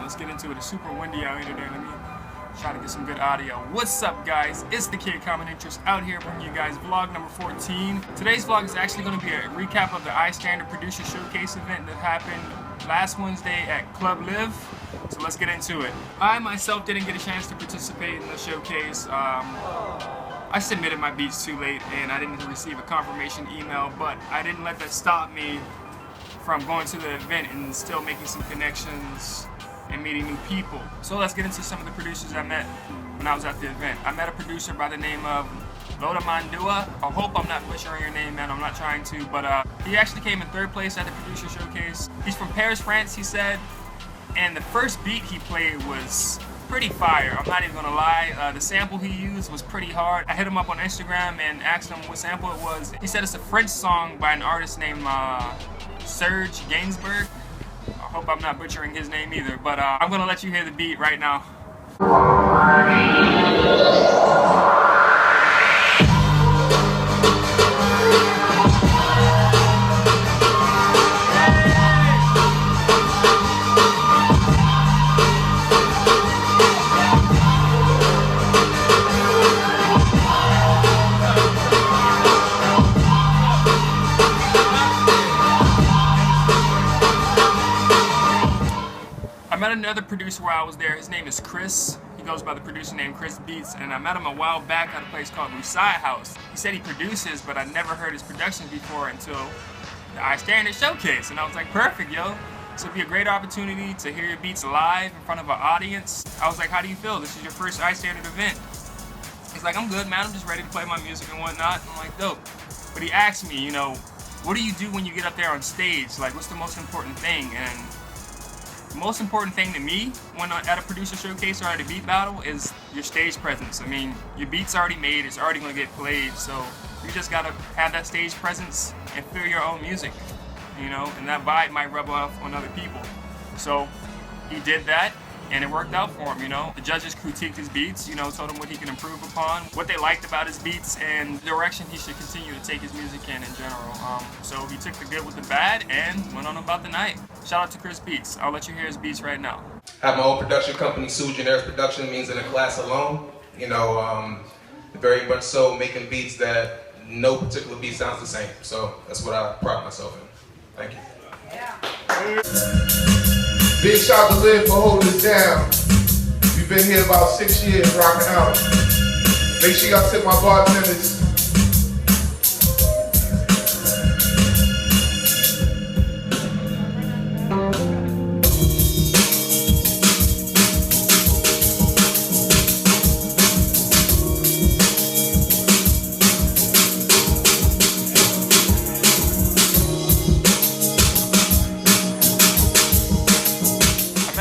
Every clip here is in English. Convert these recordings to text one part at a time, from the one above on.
let's get into it. It's super windy out here today. Let me try to get some good audio. What's up, guys? It's the kid Commoninterest out here bringing you guys vlog number 14. Today's vlog is actually going to be a recap of the iStandard Producer Showcase event that happened last Wednesday at Club Live. So let's get into it. I myself didn't get a chance to participate in the showcase. I submitted my beats too late and I didn't receive a confirmation email, but I didn't let that stop me from going to the event and still making some connections and meeting new people. So let's get into some of the producers I met when I was at the event. I met a producer by the name of Loda Mandua. I hope I'm not butchering your name, man. I'm not trying to, but he actually came in 3rd place at the Producer Showcase. He's from Paris, France, he said, and the first beat he played was pretty fire. I'm not even gonna lie. The sample he used was pretty hard. I hit him up on Instagram and asked him what sample it was. He said it's a French song by an artist named Serge Gainsbourg. I hope I'm not butchering his name either, but I'm gonna let you hear the beat right now. I met another producer while I was there. His name is Chris. He goes by the producer named Chris Beats, and I met him a while back at a place called Lucai House. He said he produces, but I never heard his productions before until the iStandard Showcase, and I was like, perfect, yo. This would be a great opportunity to hear your beats live in front of an audience. I was like, how do you feel? This is your first iStandard event. He's like, I'm good, man. I'm just ready to play my music and whatnot. I'm like, dope. But he asked me, you know, what do you do when you get up there on stage? Like, what's the most important thing? And the most important thing to me when at a producer showcase or at a beat battle is your stage presence. I mean, your beat's already made, it's already gonna get played, so you just gotta have that stage presence and feel your own music, you know, and that vibe might rub off on other people. So he did that, and it worked out for him, you know. The judges critiqued his beats, you know, told him what he can improve upon, what they liked about his beats, and the direction he should continue to take his music in general. So he took the good with the bad and went on about the night. Shout out to Chris Beats. I'll let you hear his beats right now. I have my own production company, Sonny Production, means in a class alone. You know, very much so making beats that no particular beat sounds the same. So that's what I pride myself in. Thank you. Yeah. Big shout to Liv for holding us down. We've been here about 6 years rocking out. Make sure y'all tip my bartenders.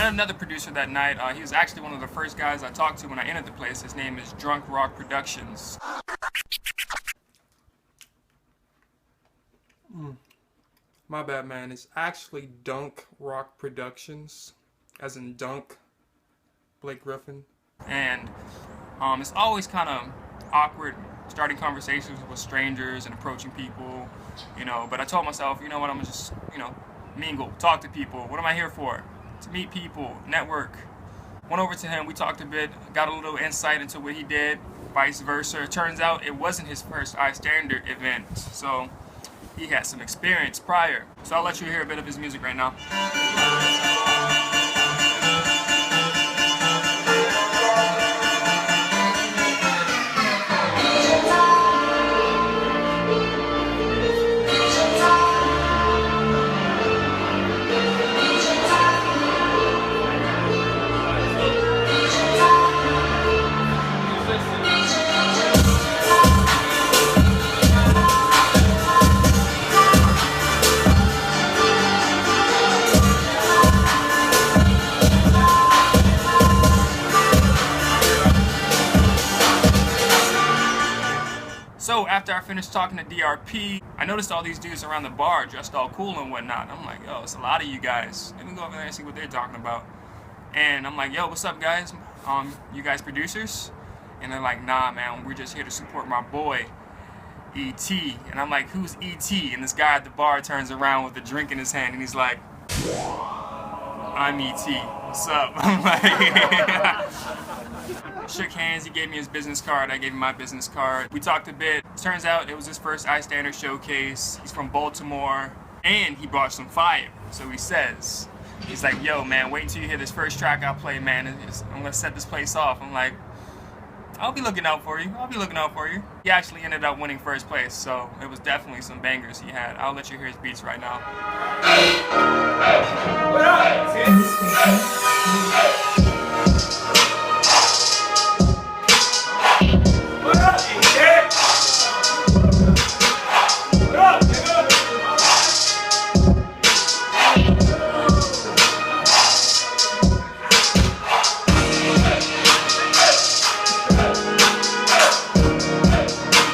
Another producer that night, he was actually one of the first guys I talked to when I entered the place. His name is Drunk Rock Productions. My bad, man. It's actually Dunk Rock Productions, as in Dunk, Blake Griffin. And it's always kind of awkward starting conversations with strangers and approaching people, you know, but I told myself, you know what, I'm gonna just, you know, mingle, talk to people. What am I here for? To meet people, network. Went over to him, we talked a bit, got a little insight into what he did, vice versa. It turns out it wasn't his first iStandard event, so he had some experience prior. So I'll let you hear a bit of his music right now. So after I finished talking to DRP, I noticed all these dudes around the bar dressed all cool and whatnot. I'm like, yo, it's a lot of you guys. Let me go over there and see what they're talking about. And I'm like, yo, what's up, guys? You guys producers? And they're like, nah, man, we're just here to support my boy, E.T. And I'm like, who's E.T.? And this guy at the bar turns around with a drink in his hand and he's like, I'm E.T. what's up? I'm like, shook hands, he gave me his business card, I gave him my business card. We talked a bit. Turns out it was his first iStandard showcase. He's from Baltimore, and he brought some fire. So he says, he's like, yo man, wait until you hear this first track I play, man. I'm gonna set this place off. I'm like, I'll be looking out for you. I'll be looking out for you. He actually ended up winning first place, so it was definitely some bangers he had. I'll let you hear his beats right now. What up? What up, kid? What up, nigga?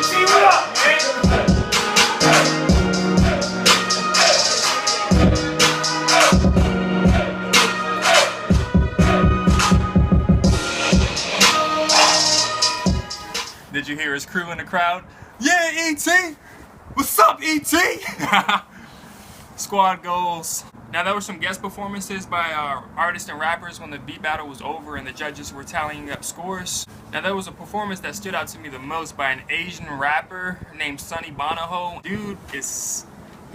See, what up, man? Did you hear his crew in the crowd? Yeah, E.T. What's up, E.T.? Squad goals. Now there were some guest performances by artists and rappers when the beat battle was over and the judges were tallying up scores. Now there was a performance that stood out to me the most by an Asian rapper named Sonny Bono. Dude, his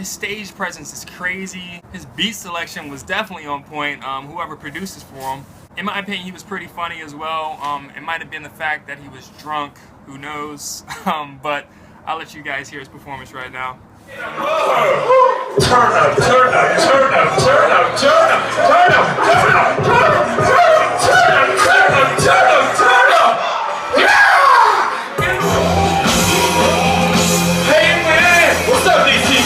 stage presence is crazy. His beat selection was definitely on point. Whoever produces for him. In my opinion, he was pretty funny as well. It might have been the fact that he was drunk. Who knows? But I'll let you guys hear his performance right now. Turn up, turn up, turn up, turn up, turn up, turn up, turn up, turn up, turn up, turn up, turn up, turn up, turn up. Yeah! Hey man, what's up, DC?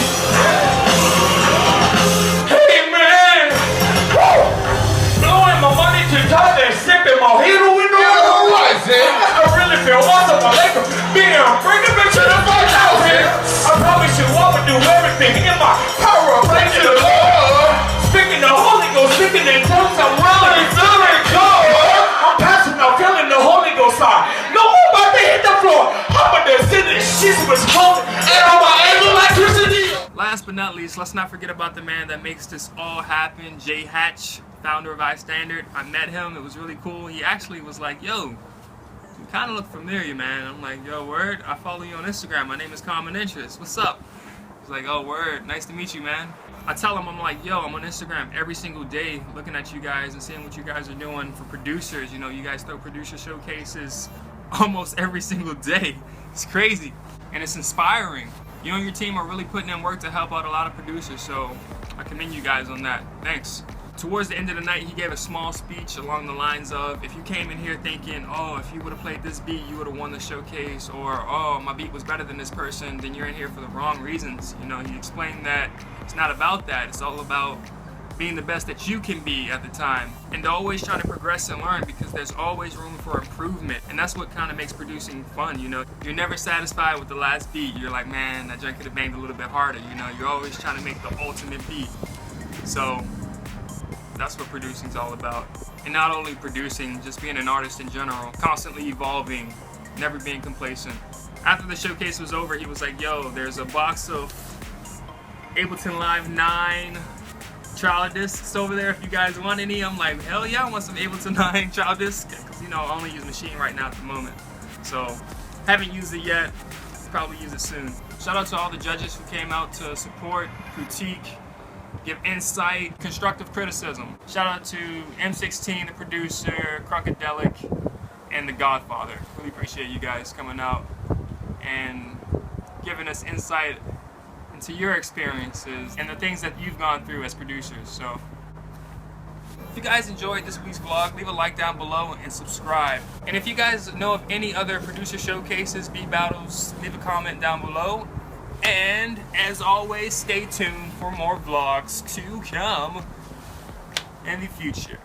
Hey man, woo! Blowing my money to top and sipping mojito with no Alright, Zay. I really feel awesome. I like it. Bring it back to the 5,000. I promise you I would do everything in my power of praise to the Lord. Speaking the Holy Ghost, speaking in tongues, I'm willing to it, God. I'm passing out, feeling the Holy Ghost side. No, I'm about to hit the floor. I'm about to sit in shit was cold, and I'm able electricity. Last but not least, let's not forget about the man that makes this all happen, Jay Hatch, founder of iStandard. I met him, it was really cool. He actually was like, yo, you kind of look familiar, man. I'm like, yo, word, I follow you on Instagram. My name is Commoninterest. What's up? He's like, oh, word, nice to meet you, man. I tell him, I'm like, yo, I'm on Instagram every single day looking at you guys and seeing what you guys are doing for producers. You know, you guys throw producer showcases almost every single day. It's crazy. And it's inspiring. You and your team are really putting in work to help out a lot of producers, so I commend you guys on that. Thanks. Towards the end of the night, he gave a small speech along the lines of, if you came in here thinking, oh, if you would have played this beat, you would have won the showcase, or, oh, my beat was better than this person, then you're in here for the wrong reasons. You know, he explained that it's not about that. It's all about being the best that you can be at the time, and to always try to progress and learn, because there's always room for improvement, and that's what kind of makes producing fun. You know, you're never satisfied with the last beat. You're like, man, that joint could have banged a little bit harder. You know, you're always trying to make the ultimate beat. So that's what producing's all about. And not only producing, just being an artist in general, constantly evolving, never being complacent. After the showcase was over, he was like, yo, there's a box of Ableton Live 9 trial discs over there if you guys want any. I'm like, hell yeah, I want some Ableton 9 trial discs, because, you know, I only use Machine right now at the moment. So, haven't used it yet, probably use it soon. Shout out to all the judges who came out to support, critique, give insight, constructive criticism. Shout out to M16, the producer, Crocodelic, and The Godfather. Really appreciate you guys coming out and giving us insight into your experiences and the things that you've gone through as producers. So, if you guys enjoyed this week's vlog, leave a like down below and subscribe. And if you guys know of any other producer showcases, beat battles, leave a comment down below. And as always, stay tuned for more vlogs to come in the future.